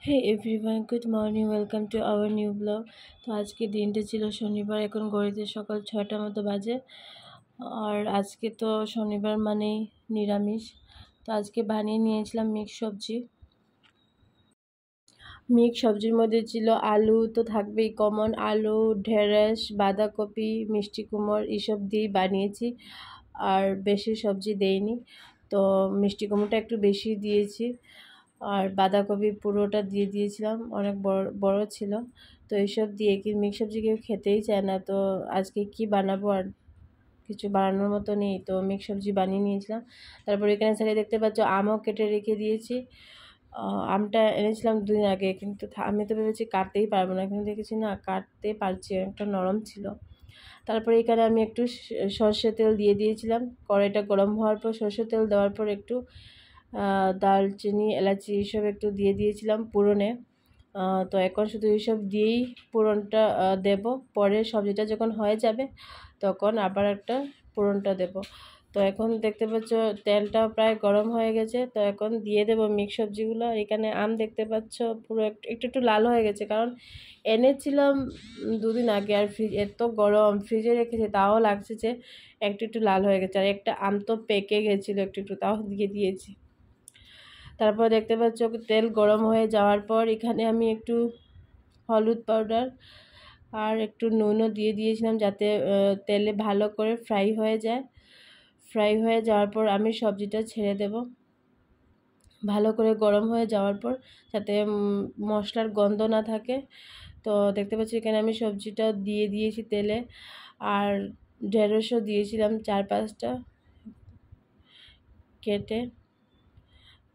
Hey everyone, good morning, welcome to our new blog. তো আজকে দিনটা ছিল শনিবার, এখন ঘড়িতে সকাল 6টার মতো বাজে। আর আজকে তো শনিবার মানেই নিরামিষ। তো আজকে বানিয়ে নিয়েছিলাম মিক্স সবজি। মিক্স সবজির মধ্যে ছিল আলু তো থাকবেই, কমন আলু, ঢেঁড়স, বাঁধাকপি, মিষ্টি কুমড় এসব দিয়েই বানিয়েছি। আর বেশি সবজি দেইনি, তো মিষ্টি কুমড়োটা একটু বেশি দিয়েছি। আর বাঁধাকপি পুরোটা দিয়ে দিয়েছিলাম, অনেক বড় বড় ছিল। তো এইসব দিয়ে কি মিক্স সবজি কেউ খেতেই চায় না। তো আজকে কি বানাবো, আর কিছু বানানোর মতো নেই, তো মিক্স সবজি বানিয়ে নিয়েছিলাম। তারপর এখানে সাইডে দেখতে পাচ্ছ আমও কেটে রেখে দিয়েছি। আমটা এনেছিলাম 2 দিন আগে, কিন্তু আমি তো ভেবেছি কাটতেই পারবো না, কিন্তু দেখেছি না কাটতে পারছি, একটা নরম ছিল। তারপরে এখানে আমি একটু সর্ষে তেল দিয়ে দিয়েছিলাম। কড়াইটা গরম হওয়ার পর সর্ষে তেল দেওয়ার পর একটু দারচিনি, এলাচি এইসব একটু দিয়ে দিয়েছিলাম পুরনে। তো এখন শুধু এইসব দিয়েই পুরনটা দেব। পরে সবজিটা যখন হয়ে যাবে তখন আবার একটা পুরনটা দেব। তো এখন দেখতে পাচ্ছ তেলটা প্রায় গরম হয়ে গেছে, তো এখন দিয়ে দেব মিক্স সবজিগুলো। এখানে আম দেখতে পাচ্ছ পুরো একটু একটু লাল হয়ে গেছে, কারণ এনেছিলাম 2 দিন আগে, আর ফ্রিজ এত গরম, ফ্রিজে রেখেছে তাও লাগছে যে একটু একটু লাল হয়ে গেছে। আর একটা আম তো পেকে গেছিলো একটু একটু, তাও দিয়ে দিয়েছি। তারপর দেখতে পাচ্ছ তেল গরম হয়ে যাওয়ার পর এখানে আমি একটু হলুদ পাউডার আর একটু নুনও দিয়ে দিয়েছিলাম, যাতে তেলে ভালো করে ফ্রাই হয়ে যায়। ফ্রাই হয়ে যাওয়ার পর আমি সবজিটা ছেড়ে দেব, ভালো করে গরম হয়ে যাওয়ার পর, যাতে মশলার গন্ধ না থাকে। তো দেখতে পাচ্ছি এখানে আমি সবজিটা দিয়ে দিয়েছি তেলে। আর ঢেঁড়সও দিয়েছিলাম 4-5টা কেটে।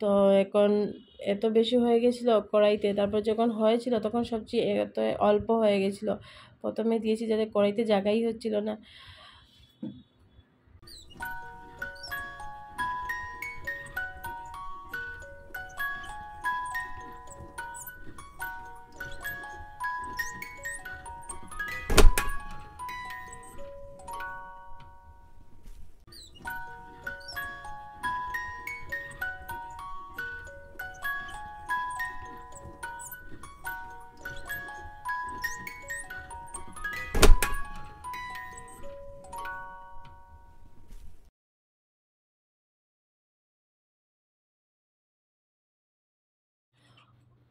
তো এখন এত বেশি হয়ে গেছিলো কড়াইতে, তারপর যখন হয়েছিল তখন সবজি এত অল্প হয়ে গেছিলো। প্রথমে দিয়েছি যাতে কড়াইতে জায়গাই হচ্ছিল না।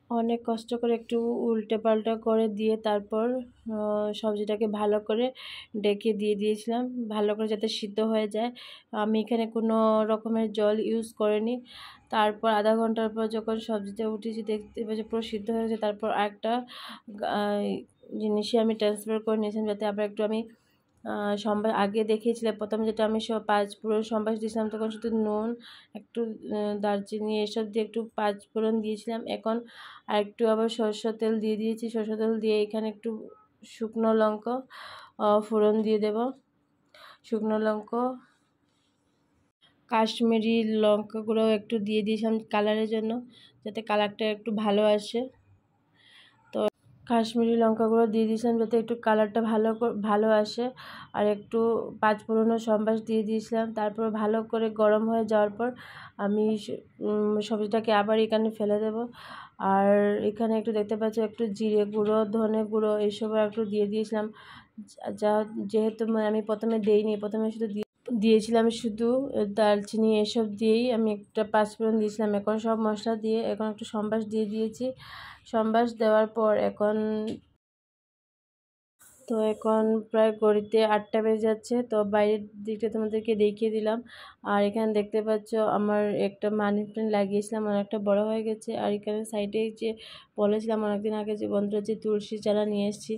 অনেক কষ্ট করে একটু উল্টে পাল্টা করে দিয়ে তারপর সবজিটাকে ভালো করে ডেকে দিয়ে দিয়েছিলাম, ভালো করে যাতে সিদ্ধ হয়ে যায়। আমি এখানে কোনো রকমের জল ইউজ করিনি। তারপর আধা ঘন্টার পর যখন সবজিটা উঠেছি দেখতে পাচ্ছি পুরো সিদ্ধ হয়ে গেছে। তারপর একটা জিনিসই আমি ট্রান্সফার করে নিয়েছিলাম, যাতে আবার একটু আমি সম্বাস আগে দেখিয়েছিলাম প্রথমে যেটা আমি সব পুরো সম্বাস দিয়েছিলাম, তখন শুধু নুন, একটু দারচিনি এসব দিয়ে একটু 5 ফোড়ন দিয়েছিলাম। এখন আর একটু আবার সরষের তেল দিয়ে দিয়েছি। সরষের তেল দিয়ে এখানে একটু শুকনো লঙ্কা ফোড়ন দিয়ে দেব। শুকনো লঙ্কা, কাশ্মীরি লঙ্কা গুঁড়ো একটু দিয়ে দিয়েছিলাম কালারের জন্য, যাতে কালারটা একটু ভালো আসে। কাশ্মীরি লঙ্কা গুঁড়ো দিয়ে দিয়েছিলাম যাতে একটু কালারটা ভালো আসে। আর একটু 5 ফোড়নের সম্বাস দিয়ে দিয়েছিলাম। তারপর ভালো করে গরম হয়ে যাওয়ার পর আমি সবজিটাকে আবার এখানে ফেলে দেব। আর এখানে একটু দেখতে পাচ্ছি একটু জিরে গুঁড়ো, ধনে গুঁড়ো এইসবও একটু দিয়ে দিয়েছিলাম। যা যেহেতু আমি প্রথমে দিইনি, প্রথমে শুধু দিয়েছিলাম শুধু দারচিনি এসব দিয়েই আমি একটা 5 ফোড়ন দিয়েছিলাম। এখন সব মশলা দিয়ে এখন একটু সম্বাস দিয়ে দিয়েছি। সম্বাস দেওয়ার পর এখন প্রায় ঘড়িতে 8টা বেজে যাচ্ছে। তো বাইরের দিকটা তোমাদেরকে দেখিয়ে দিলাম। আর এখানে দেখতে পাচ্ছ আমার একটা মানি প্ল্যান্ট লাগিয়েছিলাম, অনেকটা বড় হয়ে গেছে। আর এখানে সাইডে যে বলেছিলাম অনেকদিন আগে যে বন্ধুরা যে তুলসী চারা নিয়ে এসেছি,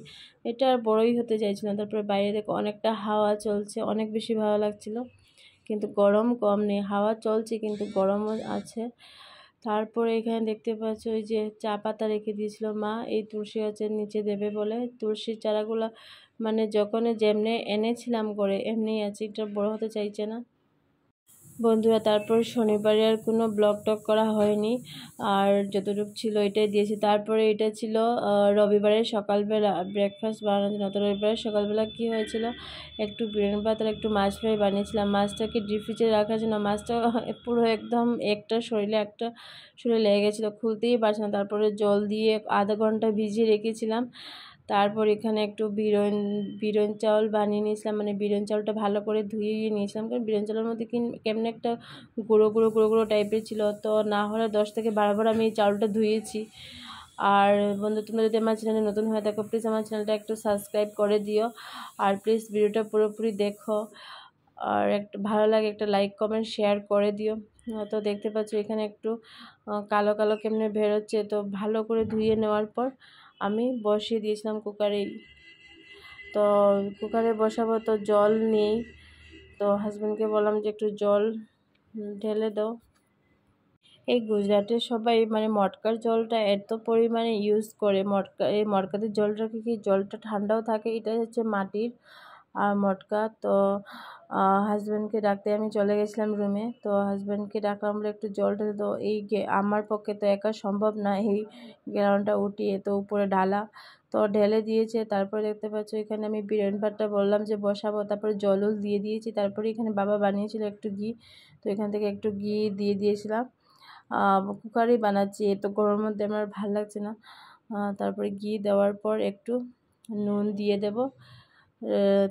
এটা আর বড়ই হতে চাইছিল না। তারপরে বাইরে দেখো অনেকটা হাওয়া চলছে, অনেক বেশি ভালো লাগছিল, কিন্তু গরম কম নেই। হাওয়া চলছে কিন্তু গরমও আছে। তারপরে এখানে দেখতে পাচ্ছ ওই যে চা পাতা রেখে দিয়েছিল মা এই তুলসী গাছের নিচে দেবে বলে। তুলসীর চারাগুলো মানে যখন যেমনি এনেছিলাম করে এমনিই আছে, এটা বড় হতে চাইছে না। বন্ধুরা, তারপর শনিবারে আর কোনো ব্লগ টক করা হয়নি, আর যতটুকু ছিল এটাই দিয়েছি। তারপরে এটা ছিল রবিবারের সকালবেলা ব্রেকফাস্ট বানানোর জন্য। তো রবিবারের সকালবেলা কী হয়েছিল, একটু বিরিয়ানি ভাত আর একটু মাছ ফ্রাই বানিয়েছিলাম। মাছটাকে ডিপ ফ্রিজে রাখার জন্য মাছটা পুরো একদম একটা শরীরে লেগে গেছিলো, খুলতেই পারছে না। তারপরে জল দিয়ে আধা ঘন্টা ভিজিয়ে রেখেছিলাম। তারপর এখানে একটু বিরিয়ানি চাউল বানিয়ে নিয়েছিলাম, মানে বিরিয়ানি চাউলটা ভালো করে ধুয়ে নিয়েছিলাম, কারণ বিরিয়ানি চাউলের মধ্যে কেমন একটা গুঁড়ো গুঁড়ো গুঁড়ো গুঁড়ো টাইপের ছিল। তো না হলে 10 থেকে 12 বার আমি এই চাউলটা ধুয়েছি। আর বন্ধু, তোমরা যদি আমার চ্যানেলে নতুন হয়ে থাকো, প্লিজ আমার চ্যানেলটা একটু সাবস্ক্রাইব করে দিও, আর প্লিজ ভিডিওটা পুরোপুরি দেখো, আর একটু ভালো লাগে একটা লাইক কমেন্ট শেয়ার করে দিও। তো দেখতে পাচ্ছ এখানে একটু কালো কালো কেমনে বেরোচ্ছে। তো ভালো করে ধুয়ে নেওয়ার পর আমি বসিয়ে দিয়েছিলাম কুকারেই। তো কুকারে বসাবো, তো জল নেই, তো হাজব্যান্ডকে বললাম যে একটু জল ঢেলে দাও। এই গুজরাটের সবাই মানে মটকার জলটা এত পরিমাণে ইউজ করে। এই মটকাতে জলটাকে কি জলটা ঠান্ডাও থাকে, এটা হচ্ছে মাটির আর মটকা। তো হাজব্যান্ডকে ডাকতে আমি চলে গেছিলাম রুমে। তো হাজব্যান্ডকে ডাকলাম বলে একটু জল ঢেলে দাও। আমার পক্ষে তো একা সম্ভব না এই গ্যালনটা উঠিয়ে তো উপরে ঢালা। তো ঢেলে দিয়েছে। তারপরে দেখতে পাচ্ছ এখানে আমি বিরিয়ানি ভাতটা বললাম যে বসাবো, তারপরে জলও দিয়ে দিয়েছি। তারপরে এখানে বাবা বানিয়েছিল একটু ঘি, তো এখান থেকে একটু ঘি দিয়ে দিয়েছিলাম। কুকারেই বানাচ্ছি, এত গরমের মধ্যে আমার ভালো লাগছে না। তারপরে ঘি দেওয়ার পর একটু নুন দিয়ে দেব,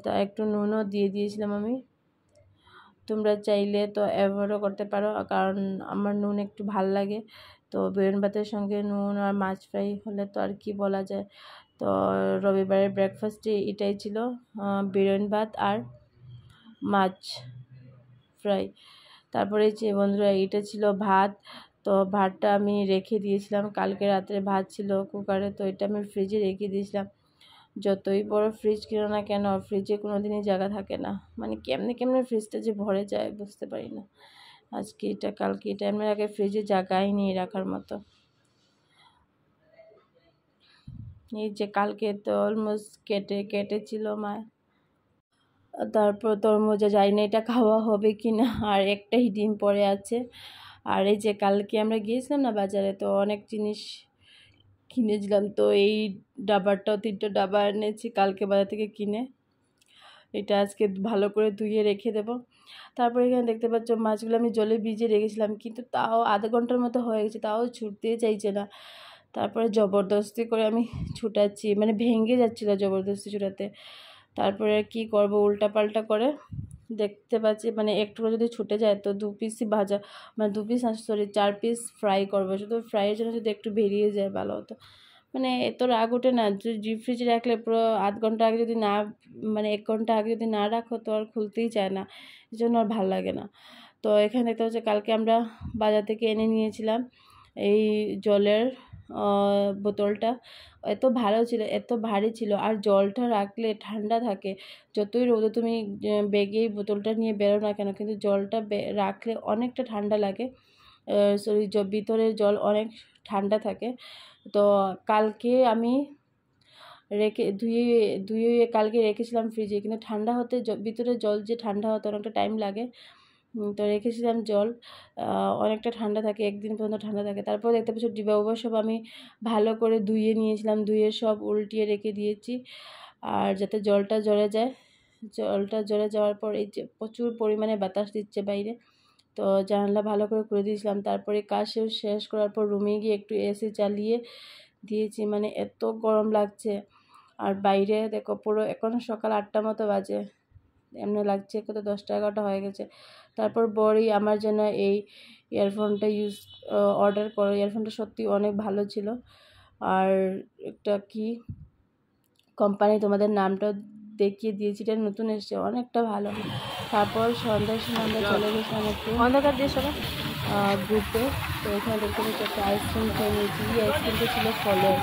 তা একটু নুনও দিয়ে দিয়েছিলাম আমি। তোমরা চাইলে তো অ্যাভয়েডও করতে পারো, কারণ আমার নুন একটু ভাল লাগে। তো বিরিয়ানি ভাতের সঙ্গে নুন আর মাছ ফ্রাই হলে তো আর কি বলা যায়। তো রবিবারের ব্রেকফাস্টে এটাই ছিল, বিরিয়ানি ভাত আর মাছ ফ্রাই। তারপরে যে বন্ধুরা এটা ছিল ভাত। তো ভাতটা আমি রেখে দিয়েছিলাম, কালকে রাত্রে ভাত ছিল কুকারে, তো এটা আমি ফ্রিজে রেখে দিয়েছিলাম। যতই বড় ফ্রিজ কিনো না কেন, ফ্রিজে কোনো দিনই জায়গা থাকে না, মানে কেমনে কেমনে ফ্রিজটা যে ভরে যায় বুঝতে পারি না। আজকে এটা কালকে এটা আমি আগে ফ্রিজে জায়গাই নেই রাখার মতো। এই যে কালকে তো অলমোস্ট কেটেছিল মা। তারপর তরমুজে যাই না এটা খাওয়া হবে কি না, আর একটাই ডিম পড়ে আছে। আর এই যে কালকে আমরা গিয়েছিলাম না বাজারে, তো অনেক জিনিস কিনেছিলাম। তো এই ডাবারটাও 3টা ডাবা এনেছি কালকে বাজার থেকে কিনে। এটা আজকে ভালো করে ধুয়ে রেখে দেব। তারপরে এখানে দেখতে পাচ্ছ মাছগুলো আমি জলে ভিজিয়ে রেখেছিলাম, কিন্তু তাও আধা ঘন্টার মতো হয়ে গেছে, তাও ছুটতেই চাইছে না। তারপরে জবরদস্তি করে আমি ছুটাচ্ছি, মানে ভেঙে যাচ্ছিলো জবরদস্তি ছুটাতে। তারপরে কি করব, উল্টাপাল্টা করে দেখতে পাচ্ছি মানে একটু যদি ছুটে যায় তো 2 পিসই ভাজা, মানে 2 পিস 4 পিস ফ্রাই করবো। শুধু ফ্রাইয়ের জন্য যদি একটু বেরিয়ে যায় ভালো হতো। মানে এত রাগ ওঠে না, যদি ডিপ ফ্রিজে রাখলে পুরো আধ ঘন্টা আগে যদি না, মানে 1 ঘন্টা আগে যদি না রাখো তো আর খুলতেই চায় না, এই জন্য আর ভালো লাগে না। তো এখানে দেখতে হচ্ছে কালকে আমরা বাজার থেকে এনে নিয়েছিলাম এই জলের বোতলটা। এত ভালো ছিল, এত ভারী ছিল, আর জলটা রাখলে ঠান্ডা থাকে। যতই রোদে তুমি ব্যাগেই বোতলটা নিয়ে বেরো না কেন, কিন্তু জলটা রাখলে অনেকটা ঠান্ডা লাগে। ভিতরের জল অনেক ঠান্ডা থাকে। তো কালকে আমি ধুয়ে কালকে রেখেছিলাম ফ্রিজে, কিন্তু ঠান্ডা হতে ভিতরের জল যে ঠান্ডা হতে অনেকটা টাইম লাগে। তো রেখেছিলাম জল, অনেকটা ঠান্ডা থাকে, 1 দিন পর্যন্ত ঠান্ডা থাকে। তারপর দেখতে পাচ্ছি ডিব্বা সব আমি ভালো করে ধুয়ে নিয়েছিলাম, ধুয়ে সব উল্টিয়ে রেখে দিয়েছি, আর যাতে জলটা ঝরে যায়। জলটা ঝরে যাওয়ার পর এই যে প্রচুর পরিমাণে বাতাস দিচ্ছে বাইরে, তো জানালা ভালো করে খুলে দিয়েছিলাম। তারপরে কাজ শেষ করার পর রুমে গিয়ে একটু এসি চালিয়ে দিয়েছি, মানে এত গরম লাগছে। আর বাইরে দেখো পুরো এখন সকাল 8টা মতো বাজে, এমনি লাগছে কত 10টা 11টা হয়ে গেছে। তারপর বড়ই আমার জন্য এই ইয়ারফোনটা অর্ডার করো। ইয়ারফোনটা সত্যি অনেক ভালো ছিল, আর একটা কি কোম্পানি তোমাদের নামটা দেখিয়ে দিয়েছি, এটা নতুন এসছে, অনেকটা ভালো। তারপর সন্ধ্যার সময় আমরা চলে গেছিলাম একটু অন্ধকার দিয়ে সবাই ঘুরতে। তো এখানে দেখতে পাচ্ছি একটা আইসক্রিম খেয়ে নিয়েছি। এই আইসক্রিমটা ছিল ফলের,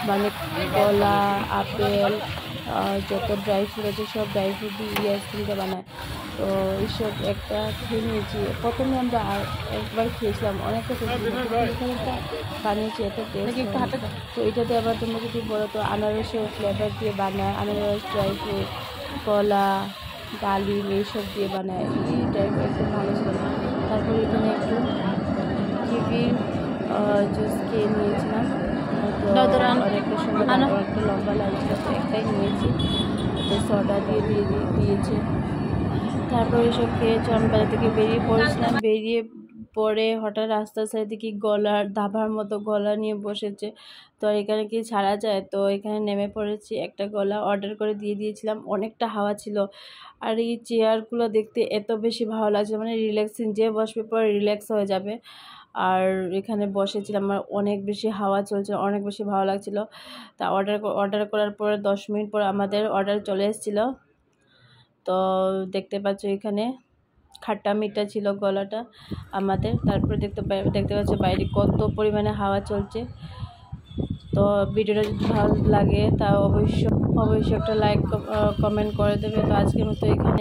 মানে কলা, আপেল, যত ড্রাই ফ্রুট আছে সব ড্রাই ফ্রুট দিয়ে এই আইসক্রিমটা বানায়। তো এইসব একটা খেয়ে নিয়েছি। প্রথমে আমরা একবার খেয়েছিলাম, অনেকটা বানিয়েছি, এত টেস্ট। তো এটাতে আবার তোমরা যদি বলো তো আনারসের ফ্লেভার দিয়ে বানায়, আনারস, ড্রাই ফ্রুট, কলা, ডালিম এইসব দিয়ে বানায়। এই ড্রাই ফ্রুট একদম ভালো ছিল না। তারপর এখানে একটু কিউই জুস খেয়ে নিয়েছিলাম। তো অনেকটা সময় তারপর একটা লম্বা লাইন ছিল, তো একটাই নিয়েছি, তো সডা দিয়েছে। তারপর এসব খেয়েছি। আমি বাড়ি থেকে বেরিয়ে পড়েছিলাম, বেরিয়ে পরে হঠাৎ রাস্তার সাইডে কি গলার ধাবার মতো গলা নিয়ে বসেছে। তো এখানে কি ছাড়া যায়, তো এখানে নেমে পড়েছি। একটা গলা অর্ডার করে দিয়েছিলাম। অনেকটা হাওয়া ছিল, আর এই চেয়ারগুলো দেখতে এত বেশি ভালো লাগছে, মানে রিল্যাক্সিং, যে বসবে পরে রিল্যাক্স হয়ে যাবে। আর এখানে বসেছিলাম, আমার অনেক বেশি হাওয়া চলছে, অনেক বেশি ভালো লাগছিল। তা অর্ডার করার পরে 10 মিনিট পর আমাদের অর্ডার চলে এসেছিলো। তো দেখতে পাচ্ছ এখানে খাট্টা মিঠা ছিল গলাটা আমাদের। তারপরে দেখতে পাচ্ছ বাইরে কত পরিমাণে হাওয়া চলছে। তো ভিডিওটা যদি ভালো লাগে তা অবশ্যই একটা লাইক কমেন্ট করে দেবে। তো আজকের মতো এখানে